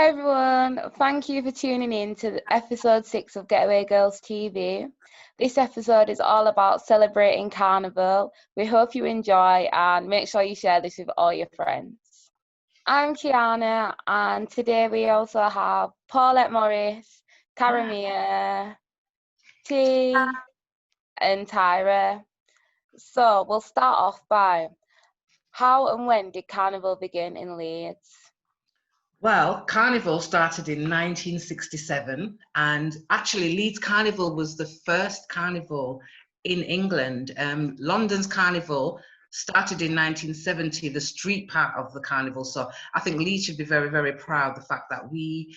Hi everyone, thank you for tuning in to episode 6 of Getaway Girls TV. This episode is all about celebrating Carnival. We hope you enjoy and make sure you share this with all your friends. I'm Kiana and today we also have Paulette Morris, Karamia, T and Tyra. So we'll start off by how and when did Carnival begin in Leeds? Well, Carnival started in 1967, and actually Leeds Carnival was the first carnival in England. London's Carnival started in 1970, the street part of the carnival. So I think Leeds should be very, very proud of the fact that we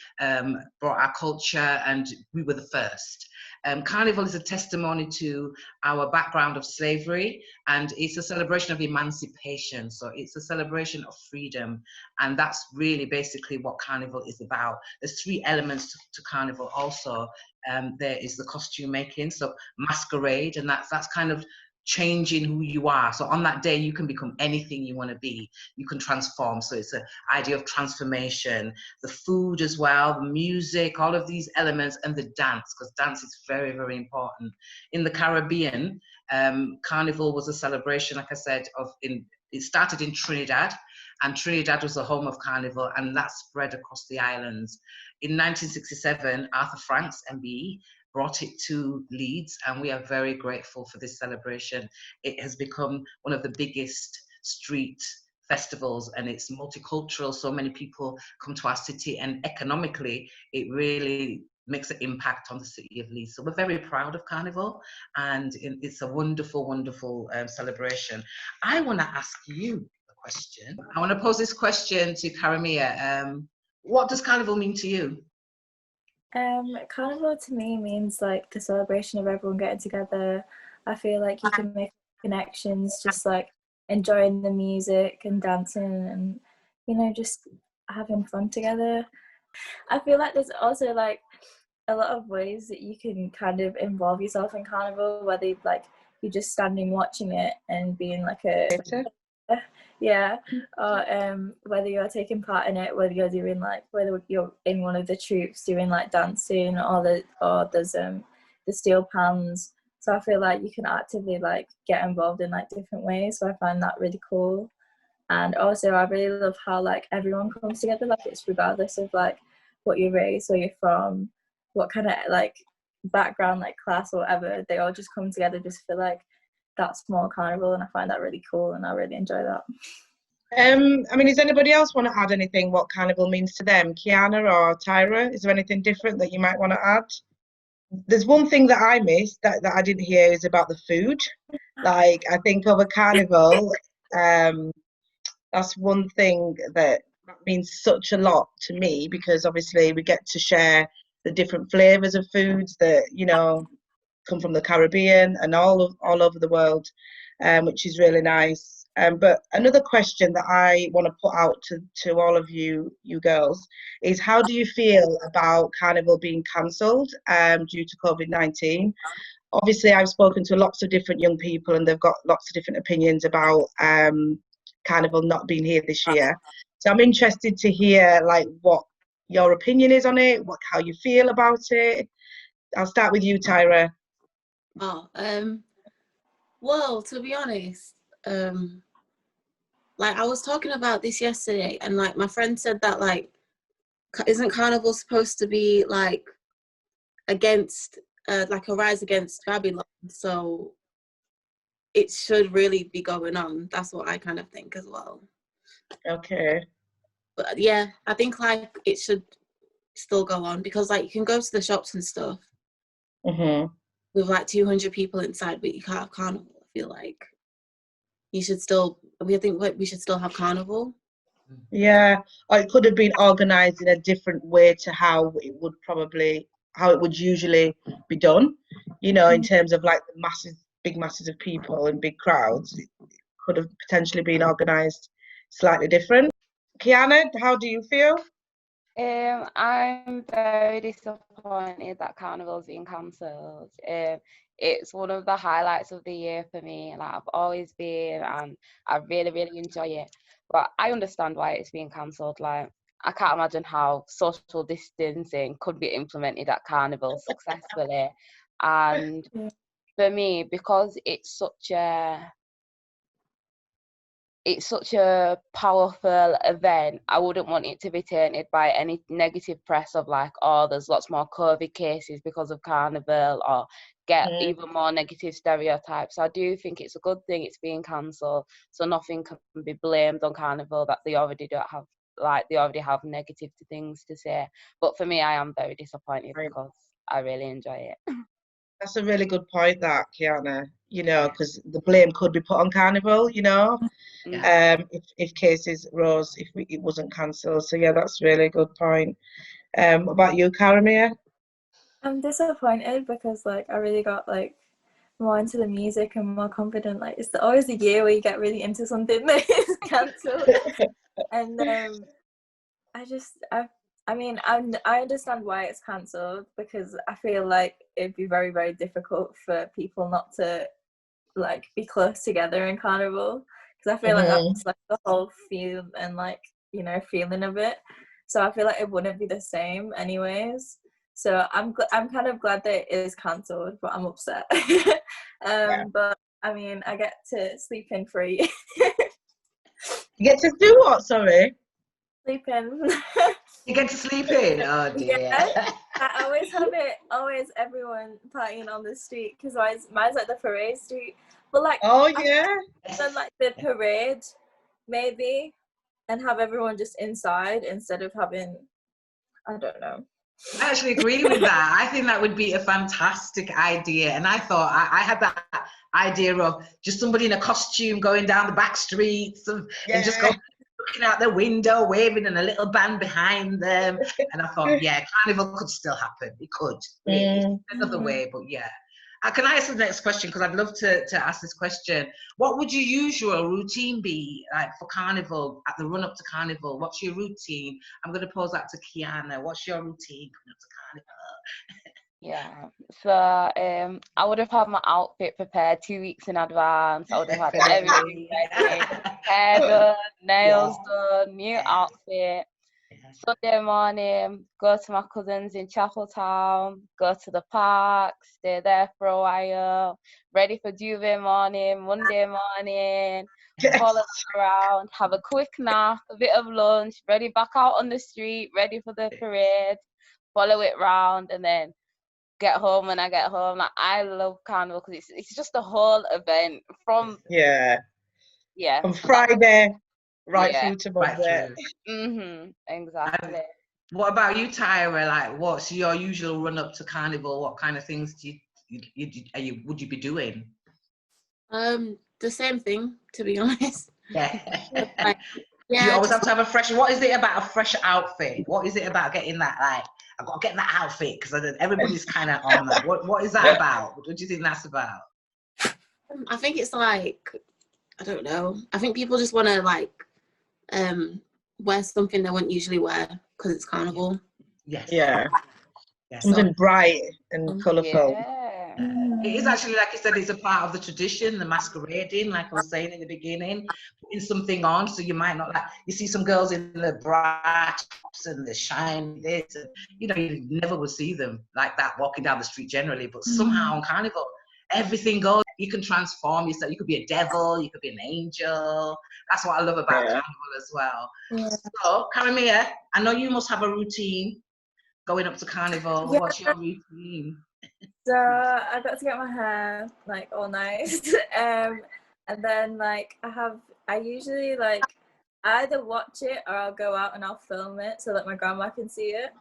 brought our culture and we were the first. Carnival is a testimony to our background of slavery, and it's a celebration of emancipation. So it's a celebration of freedom, and that's really basically what Carnival is about. There's 3 elements to Carnival also. There is the costume making, so masquerade, and that's kind of changing who you are. So on that day you can become anything you want to be, you can transform. So it's an idea of transformation. The food as well, the music, all of these elements, and the dance, because dance is very, very important. In the Caribbean, Carnival was a celebration, like I said, it started in Trinidad, and Trinidad was the home of Carnival, and that spread across the islands. In 1967, Arthur Franks, MBE, brought it to Leeds, and we are very grateful for this celebration. It has become one of the biggest street festivals, and it's multicultural. So many people come to our city, and economically, it really makes an impact on the city of Leeds. So we're very proud of Carnival, and it's a wonderful, wonderful celebration. I want to ask you a question. I want to pose this question to Karamia. What does Carnival mean to you? Carnival to me means like the celebration of everyone getting together. I feel like you can make connections, just like enjoying the music and dancing and, you know, just having fun together. I feel like there's also like a lot of ways that you can kind of involve yourself in Carnival, whether like you're just standing watching it and being like a or whether you're taking part in it, whether you're in one of the troops doing like dancing, or there's the steel pans. So I feel like you can actively like get involved in like different ways, so I find that really cool. And also I really love how like everyone comes together, like it's regardless of like what your race, where you're from, what kind of like background, like class or whatever, they all just come together just for like that small carnival, and I find that really cool, and I really enjoy that. I mean, does anybody else want to add anything what Carnival means to them? Kiana or Tyra, is there anything different that you might want to add? There's one thing that I missed that I didn't hear is about the food. Like, I think over Carnival, that's one thing that means such a lot to me, because obviously we get to share the different flavors of foods that, you know, come from the Caribbean and all over the world, which is really nice. But another question that I want to put out to all of you girls is, how do you feel about Carnival being cancelled due to COVID-19? Obviously, I've spoken to lots of different young people, and they've got lots of different opinions about Carnival not being here this year. So I'm interested to hear like what your opinion is on it, how you feel about it. I'll start with you, Tyra. Well, to be honest, like I was talking about this yesterday, and like my friend said that like, isn't Carnival supposed to be like against like a rise against Babylon? So it should really be going on. That's what I kind of think as well. Okay. But yeah, I think like it should still go on, because like you can go to the shops and stuff with like 200 people inside, but you can't have Carnival. I feel like we should still have Carnival. Yeah, or it could have been organized in a different way to how it would usually be done, you know, in terms of like big masses of people and big crowds. It could have potentially been organized slightly different. Kiana, how do you feel? I'm very disappointed that Carnival's been cancelled. It's one of the highlights of the year for me. Like, I've always been, and I really, really enjoy it. But I understand why it's being cancelled. Like, I can't imagine how social distancing could be implemented at Carnival successfully. And for me, because it's such a powerful event, I wouldn't want it to be tainted by any negative press of like, oh, there's lots more COVID cases because of Carnival, or get even more negative stereotypes. I do think it's a good thing it's being cancelled, so nothing can be blamed on Carnival that they already have negative things to say. But for me, I am very disappointed because I really enjoy it. That's a really good point, that, Kiana. You know, because the blame could be put on Carnival. You know, if cases rose, if it wasn't cancelled. So yeah, that's a really good point. What about you, Karamia? I'm disappointed because like I really got like more into the music and more confident. Like it's always the year where you get really into something that is cancelled, and I understand why it's cancelled, because I feel like it'd be very, very difficult for people not to like be close together in Carnival, because I feel like that's like the whole feel and like, you know, feeling of it. So I feel like it wouldn't be the same anyways. So I'm kind of glad that it is cancelled, but I'm upset. But I mean, I get to sleep in free. You get to do what? Sorry. Sleep in. You get to sleep in? Oh dear. Yeah, I always have it, always everyone partying on the street, because mine's like the parade street. But like, oh yeah, I've done like the parade maybe, and have everyone just inside instead of having, I don't know. I actually agree with that. I think that would be a fantastic idea. And I thought I had that idea of just somebody in a costume going down the back streets and just going, looking out the window, waving, and a little band behind them. And I thought, yeah, Carnival could still happen. It could. Really. Another way, but yeah. Can I ask the next question? Because I'd love to ask this question. What would your usual routine be like for Carnival, at the run-up to Carnival? What's your routine? I'm going to pose that to Kiana. What's your routine coming up to Carnival? Yeah, so I would have had my outfit prepared 2 weeks in advance. I would have had everything ready, hair done, nails done, new outfit. Sunday morning, go to my cousins in Chapeltown, go to the park, stay there for a while, ready for duvet morning, Monday morning, follow around, have a quick nap, a bit of lunch, ready back out on the street, ready for the parade, follow it round, and then get home when I get home. Like, I love Carnival because it's just a whole event from from Friday right yeah. through to Monday. Exactly. What about you, Tyra? Like, what's your usual run up to Carnival? What kind of things do would you be doing? The same thing, to be honest. Yeah. Like, Do you always have to have a fresh? What is it about a fresh outfit? What is it about getting that? Like, I've got to get that outfit because everybody's kind of on that. What is that about? What do you think that's about? I think it's like, I don't know. I think people just want to like wear something they wouldn't usually wear because it's Carnival. Yes. Yeah. Something bright and colourful. Yeah. It is actually, like I said, it's a part of the tradition, the masquerading, like I was saying in the beginning, putting something on. So you might not, like, you see some girls in the bright tops and the shiny this, and, you know, you never would see them like that walking down the street generally, but somehow on Carnival, everything goes. You can transform yourself. You could be a devil, you could be an angel. That's what I love about Carnival as well. Yeah. So, Karamia, I know you must have a routine going up to Carnival. Yeah. What's your routine? So I got to get my hair like all nice, and then like I usually like either watch it or I'll go out and I'll film it so that my grandma can see it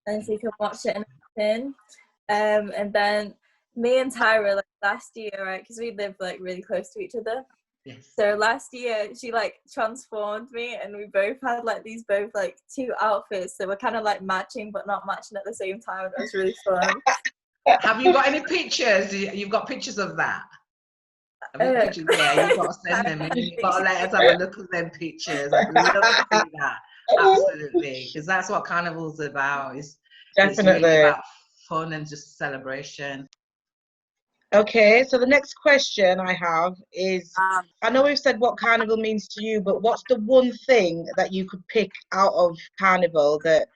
and she can watch it and everything. And then me and Tyra, like last year, right, because we live like really close to each other. Yes. So last year she like transformed me, and we both had like these both like two outfits that were kind of like matching but not matching at the same time. It was really fun. Have you got any pictures? You've got pictures of that? Pictures? Yeah, you've got to send them. You've got to let us have a look at them pictures. I'd love to see that. Absolutely, because that's what Carnival's about. It's really about fun and just celebration. Okay, so the next question I have is, I know we've said what Carnival means to you, but what's the one thing that you could pick out of Carnival that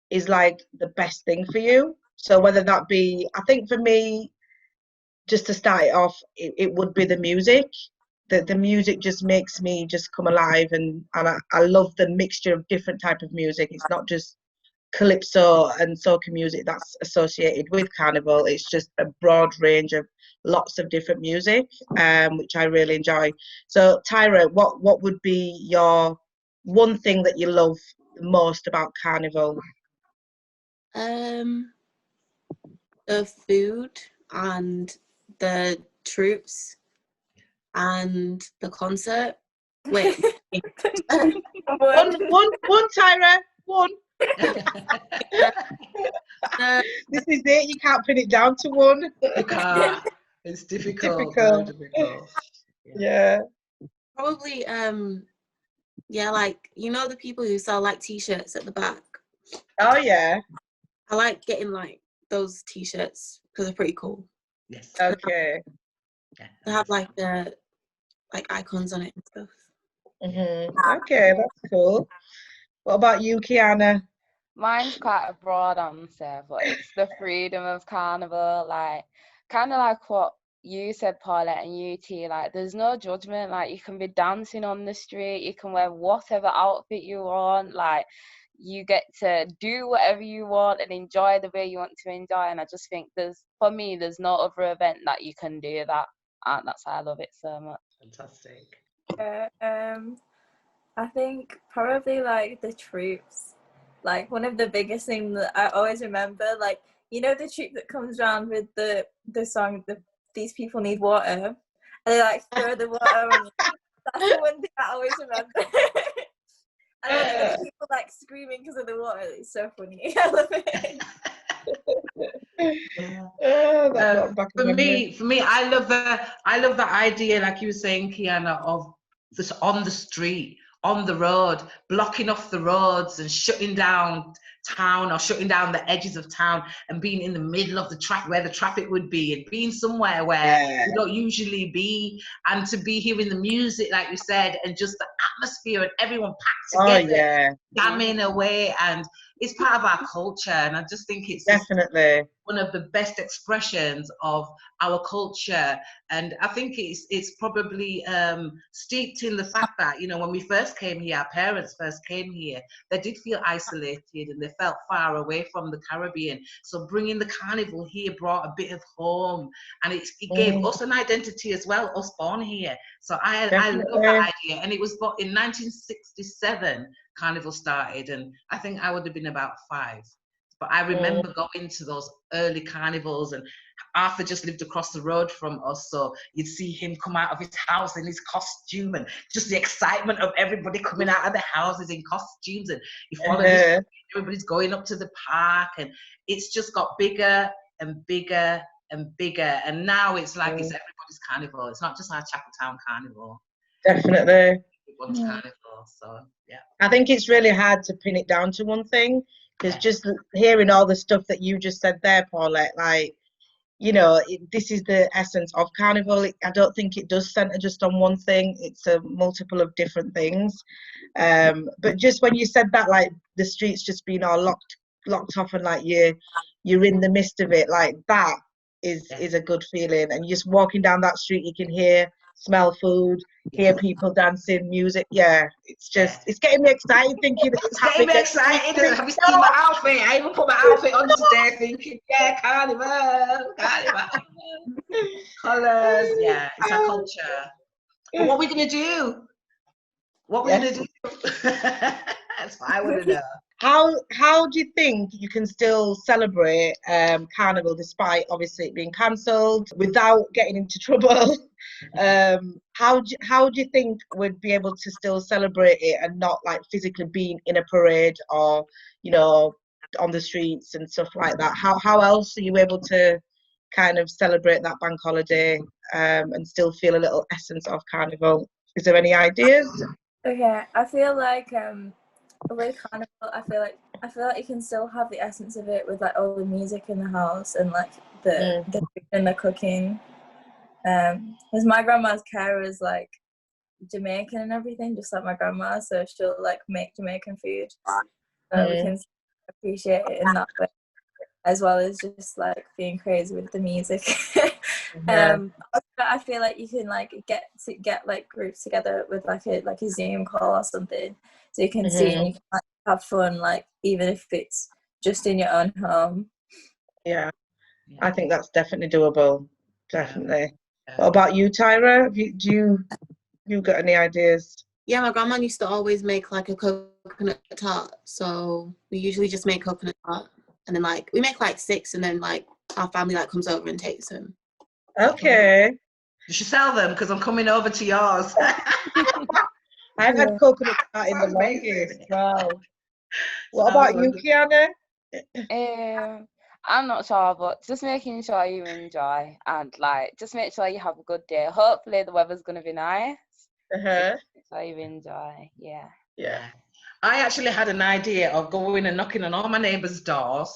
is like the best thing for you? So whether that be, I think for me, just to start it off, it would be the music. The music just makes me just come alive, and I love the mixture of different type of music. It's not just calypso and soca music that's associated with Carnival. It's just a broad range of lots of different music, which I really enjoy. So Tyra, what would be your one thing that you love the most about Carnival? The food and the troops and the concert. Wait. one, Tyra, one. This is it. You can't pin it down to one. You can't. It's difficult. Difficult. Very difficult. Yeah. Probably, yeah, like, you know, the people who sell like t-shirts at the back. Oh yeah. I like getting like those t-shirts because they're pretty cool. Yes. Okay. Yeah. They have like the icons on it and stuff. Okay, that's cool. What about you, Kiana? Mine's quite a broad answer, but it's the freedom of Carnival, like kind of like what you said, Paulette, and you T, like there's no judgment, like you can be dancing on the street, you can wear whatever outfit you want, like you get to do whatever you want and enjoy the way you want to enjoy. And I just think for me, there's no other event that you can do that, and that's why I love it so much. Fantastic. I think probably like the troops. Like one of the biggest things that I always remember, like, you know, the troop that comes around with the song, These People Need Water, and they like throw the water on you. That's the one thing I always remember. And then the people like screaming because of the water. It's so funny. I love it. For me, I love the idea, like you were saying, Kiana, of this on the street, on the road, blocking off the roads and shutting down town or shutting down the edges of town and being in the middle of the traffic where the traffic would be, and being somewhere where you don't usually be, and to be hearing the music, like you said, and just the atmosphere and everyone packed together, jamming away, and it's part of our culture. And I just think it's definitely one of the best expressions of our culture. And I think it's probably steeped in the fact that, you know, when we first came here, our parents first came here, they did feel isolated and they felt far away from the Caribbean. So bringing the Carnival here brought a bit of home, and it gave us an identity as well, us born here. So I love that idea. And it was in 1967 Carnival started, and I think I would have been about 5. But I remember going to those early carnivals, and Arthur just lived across the road from us, so you'd see him come out of his house in his costume, and just the excitement of everybody coming out of the houses in costumes, and you follow everybody's going up to the park, and it's just got bigger and bigger and bigger, and now it's like it's everybody's carnival. It's not just our Chapeltown Carnival. Definitely. Everyone's carnival. So yeah, I think it's really hard to pin it down to one thing, because just hearing all the stuff that you just said there, Paulette, like, you know, this is the essence of Carnival. I don't think it does centre just on one thing. It's a multiple of different things. But just when you said that, like the streets just being all locked off, and like you're in the midst of it, like that is a good feeling. And just walking down that street, you can smell food, hear people dancing, music. Yeah, it's just it's getting me excited thinking it's getting me excited. Have you seen my outfit? I even put my outfit on today thinking, Carnival, colours, it's our culture. But what are we gonna do? What are we gonna do? That's what I want to know. How do you think you can still celebrate Carnival despite obviously it being cancelled without getting into trouble? How do you think we'd be able to still celebrate it and not like physically being in a parade or, you know, on the streets and stuff like that? How else are you able to kind of celebrate that bank holiday and still feel a little essence of Carnival? Is there any ideas? Okay, I feel like with Carnival, I feel like you can still have the essence of it with like all the music in the house and like the food and the cooking. Because my grandma's care is like Jamaican and everything, just like my grandma, so she'll like make Jamaican food. So we can appreciate it in that way, as well as just like being crazy with the music. I feel like you can like get like groups together with like a Zoom call or something, so you can see and you can like, have fun, like even if it's just in your own home. Yeah, I think that's definitely doable. Definitely. What about you, Tyra? Do you got any ideas? Yeah, my grandma used to always make like a coconut tart, so we usually just make coconut tart, and then like we make like 6, and then like our family like comes over and takes them. Okay. You should sell them because I'm coming over to yours. I've had coconut tart in the longest. Wow. What about you, Kiana? I'm not sure, but just making sure you enjoy and like just make sure you have a good day. Hopefully the weather's gonna be nice. So you enjoy. Yeah. I actually had an idea of going and knocking on all my neighbours' doors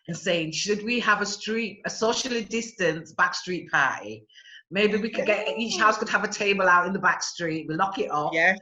and saying, should we have a socially distanced back street party? Maybe we could get, each house could have a table out in the back street, we lock it off. Yeah.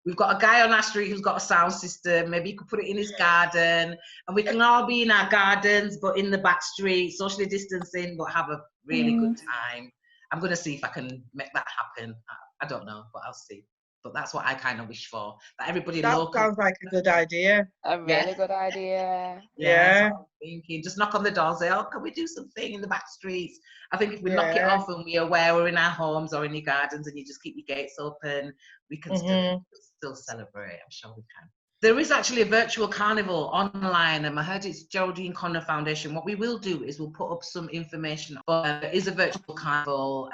We've got a guy on our street who's got a sound system. Maybe he could put it in his garden, and we can all be in our gardens, but in the back street, socially distancing, but have a really good time. I'm going to see if I can make that happen. I don't know, but I'll see. But that's what I kind of wish for. That everybody local. Sounds like a good idea. A really good idea. Yeah. So I'm thinking, just knock on the door and say, oh, can we do something in the back streets? I think if we knock it off and we're aware we're in our homes or in your gardens and you just keep your gates open, we can still celebrate. I'm sure we can. There is actually a virtual carnival online, and I heard it's Geraldine Conner Foundation. What we will do is we'll put up some information. But there is a virtual carnival.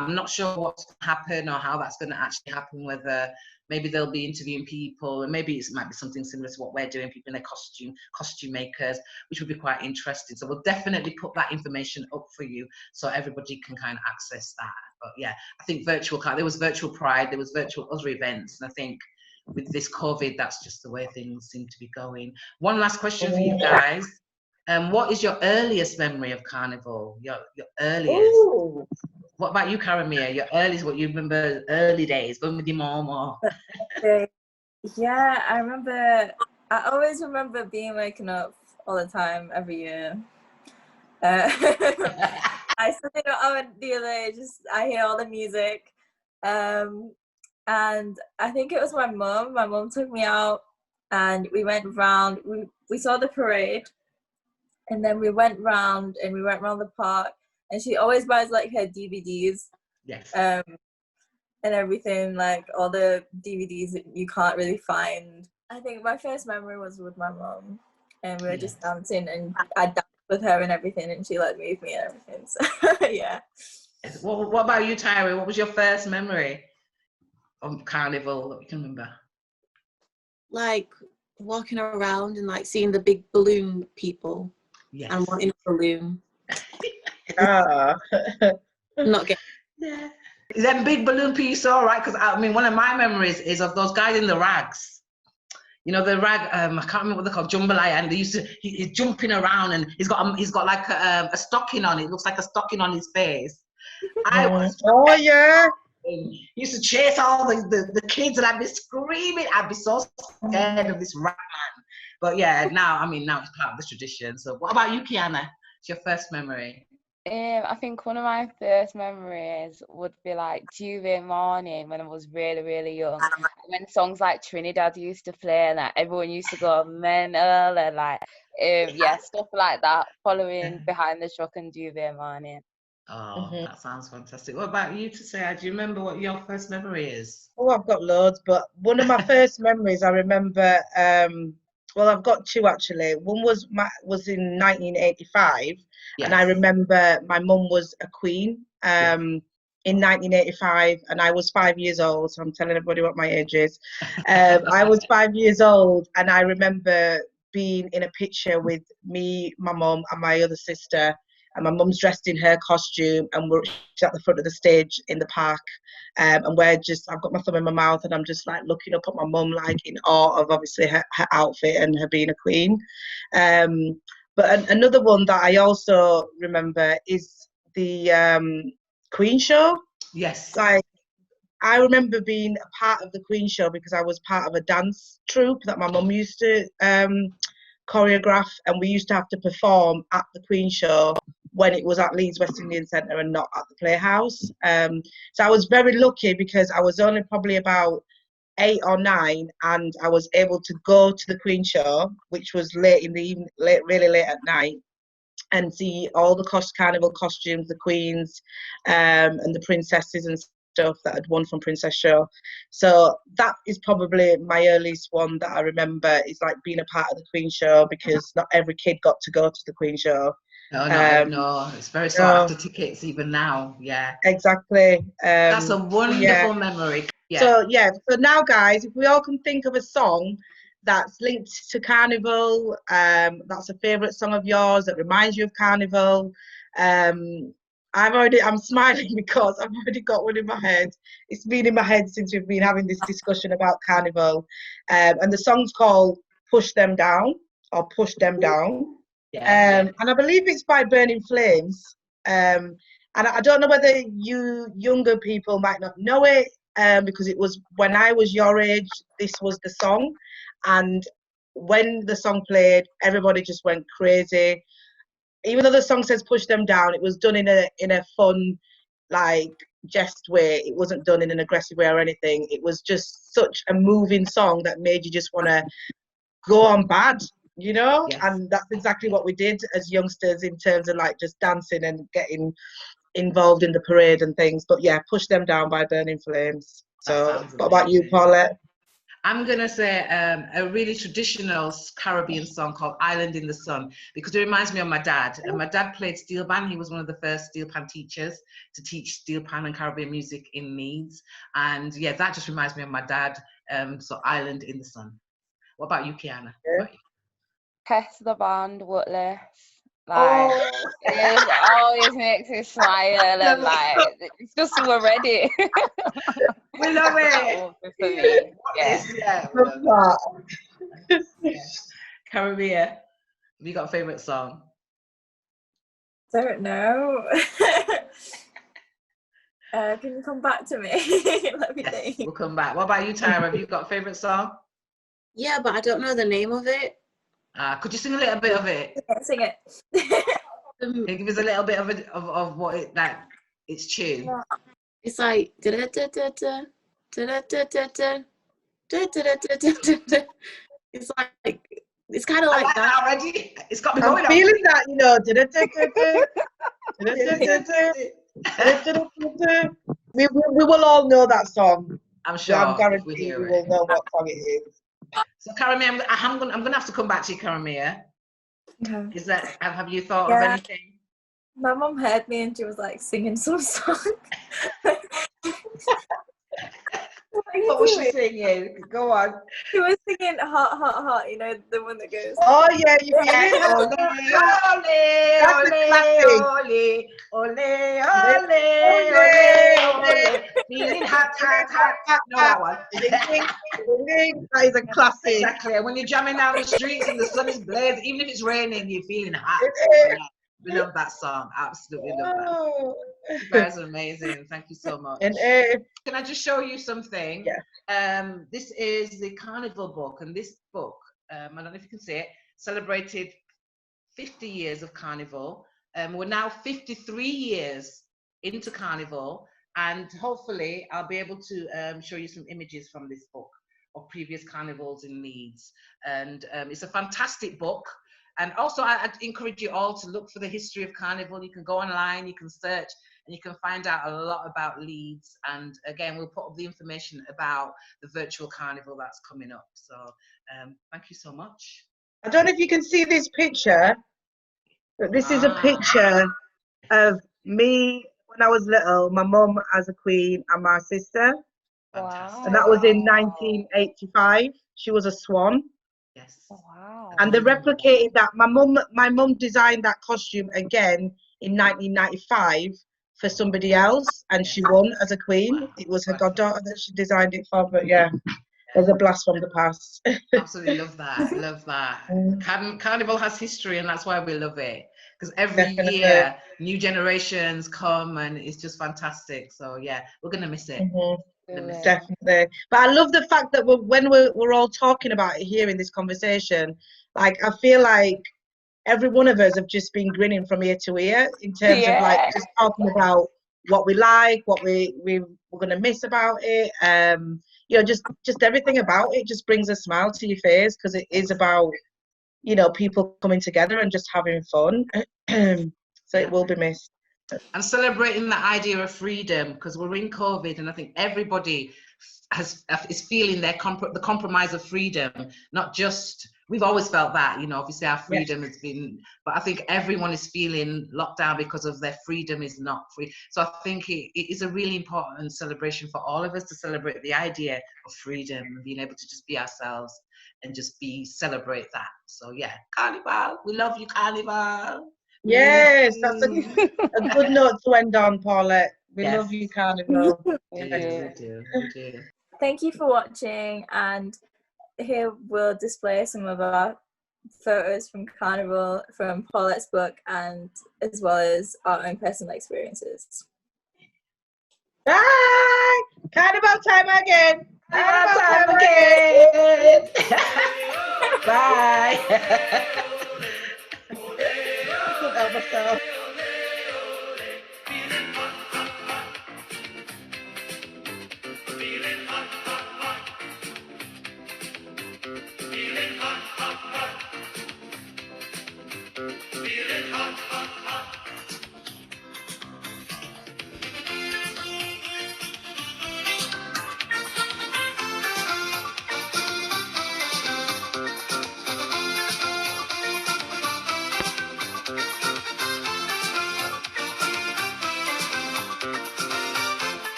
I'm not sure what's going to happen or how that's going to actually happen, whether maybe they'll be interviewing people, and maybe it might be something similar to what we're doing, people in their costume makers, which would be quite interesting. So we'll definitely put that information up for you so everybody can kind of access that. But yeah, I think there was virtual Pride, there was virtual other events, and I think with this COVID, that's just the way things seem to be going. One last question for you guys. What is your earliest memory of Carnival? Your earliest? Ooh. What about you, Karamia? Your earliest, what you remember, early days, going with your mom or? Yeah, I always remember being waking up all the time, every year. I still think about the other day, I hear all the music. And I think it was my mum. My mum took me out and we went round, we saw the parade, and then we went round the park. And she always buys like her DVDs, and everything, like all the DVDs that you can't really find. I think my first memory was with my mum, and we were just dancing, and I danced with her and everything, and she like moved me and everything. So yeah. What about you, Tyra? What was your first memory of Carnival that you can remember? Like walking around and like seeing the big balloon people and wanting a balloon. Not getting. Is that big balloon piece all right? Because I mean, one of my memories is of those guys in the rags. You know, the rag. I can't remember what they're called, jambalaya, and he's jumping around, and he's got like a stocking on. It looks like a stocking on his face. He used to chase all the kids, and I'd be screaming. I'd be so scared of this rag man. But yeah, now it's part of the tradition. So what about you, Kiana? What's your first memory? I think one of my first memories would be like Juve morning when I was really, really young. When songs like Trinidad used to play, and like, everyone used to go mental, and like stuff like that, following behind the truck and Juve morning. Oh, that sounds fantastic. What about you, Tasea? Do you remember what your first memory is? Oh, I've got loads, but one of my first memories I remember. Well, I've got two actually. One was in 1985, and I remember my mum was a queen in 1985, and I was 5 years old. So I'm telling everybody what my age is. I was 5 years old, and I remember being in a picture with me, my mum, and my other sister. And my mum's dressed in her costume, and she's at the front of the stage in the park. And I've got my thumb in my mouth, and I'm just like looking up at my mum, like in awe of obviously her outfit and her being a queen. But another one that I also remember is the Queen show. Yes. Like, I remember being a part of the Queen show because I was part of a dance troupe that my mum used to choreograph, and we used to have to perform at the Queen show when it was at Leeds West Indian Centre and not at the Playhouse. So I was very lucky because I was only probably about 8 or 9, and I was able to go to the Queen show, which was late in the evening, really late at night, and see all the carnival costumes, the queens, and the princesses and stuff that had won from Princess Show. So that is probably my earliest one that I remember, is like being a part of the Queen show, because not every kid got to go to the Queen show. No, it's very sought after tickets even now. Yeah, exactly. That's a wonderful memory. So now, guys, if we all can think of a song that's linked to Carnival, that's a favourite song of yours that reminds you of Carnival. I'm smiling because I've already got one in my head. It's been in my head since we've been having this discussion about Carnival, and the song's called "Push Them Down" or "Push Them Down," and I believe it's by Burning Flames. And I don't know whether you younger people might not know it, because it was when I was your age. This was the song, and when the song played, everybody just went crazy. Even though the song says "push them down," it was done in a fun, like, jest way. It wasn't done in an aggressive way or anything. It was just such a moving song that made you just want to go on bad, you know. Yes. And that's exactly what we did as youngsters in terms of like just dancing and getting involved in the parade and things. But yeah, "Push Them Down" by Burning Flames. So what about you, Paulette? I'm going to say a really traditional Caribbean song called "Island in the Sun," because it reminds me of my dad. And my dad played steel pan. He was one of the first steel pan teachers to teach steel pan and Caribbean music in Leeds. And yeah, that just reminds me of my dad. So "Island in the Sun." What about you, Kiana? Test the band, Whatless. Like, it always makes me smile, and like, it's just already. We love it. For me. Caribbean, have you got a favourite song? Don't know. Can you come back to me? Let me think. We'll come back. What about you, Tyra? Have you got a favourite song? Yeah, but I don't know the name of it. Could you sing a little bit of it? Sing it. Give us a little bit of what it, like, its tune. It's like it's like, it's kind of like that already. It's got me going. I'm feeling that, you know. We will all know that song. I'm sure. I'm guaranteed we will know what song it is. So, Karamia, I'm gonna have to come back to you, Karamia. Okay. Is that, have you thought of anything? My mum heard me and she was like singing some song. What was she singing? Go on. She was singing "Hot, Hot, Hot." You know, the one that goes. Oh yeah, you That's feeling hot, hot, hot, hot. No, that one. That is a classic. Exactly. When you're jamming down the streets and the sun is blazing, even if it's raining, you're feeling hot. We love that song. Absolutely love that. You guys are amazing. Thank you so much. And can I just show you something? Yeah. This is the Carnival book, and this book, I don't know if you can see it, celebrated 50 years of Carnival. We're now 53 years into Carnival, and hopefully I'll be able to show you some images from this book of previous carnivals in Leeds. And it's a fantastic book. And also, I'd encourage you all to look for the history of Carnival. You can go online, you can search, and you can find out a lot about Leeds. And again, we'll put up the information about the virtual Carnival that's coming up. So thank you so much. I don't know if you can see this picture, but this is a picture of me when I was little, my mum as a queen, and my sister. Wow. And that was in 1985. She was a swan. Yes. Wow. And they replicated that. My mum designed that costume again in 1995 for somebody else, and she won as a queen. Wow. It was her goddaughter that she designed it for. But yeah, there's a blast from the past. Absolutely love that. Love that. Carnival has history, and that's why we love it. because every Definitely. year new generations come and it's just fantastic. So yeah, we're gonna miss it. Gonna miss it. Definitely. But I love the fact that when we're all talking about it here in this conversation, like I feel like every one of us have just been grinning from ear to ear in terms of like just talking about what we like, what we're gonna miss about it. You know, just everything about it just brings a smile to your face because it is about, you know, people coming together and just having fun. So it will be missed. And celebrating the idea of freedom, because we're in COVID, and I think everybody is feeling the compromise of freedom. Not just, we've always felt that, you know, obviously our freedom has been, but I think everyone is feeling locked down because of their freedom is not free. So I think it is a really important celebration for all of us to celebrate the idea of freedom and being able to just be ourselves and just celebrate that. So yeah, Carnival, we love you, Carnival. Yes, that's a good note to end on, Paulette. We love you, Carnival. We do. Thank you for watching, and here we'll display some of our photos from Carnival, from Paulette's book, and as well as our own personal experiences. Bye! Carnival time again! Carnival time again! Bye! I couldn't help myself.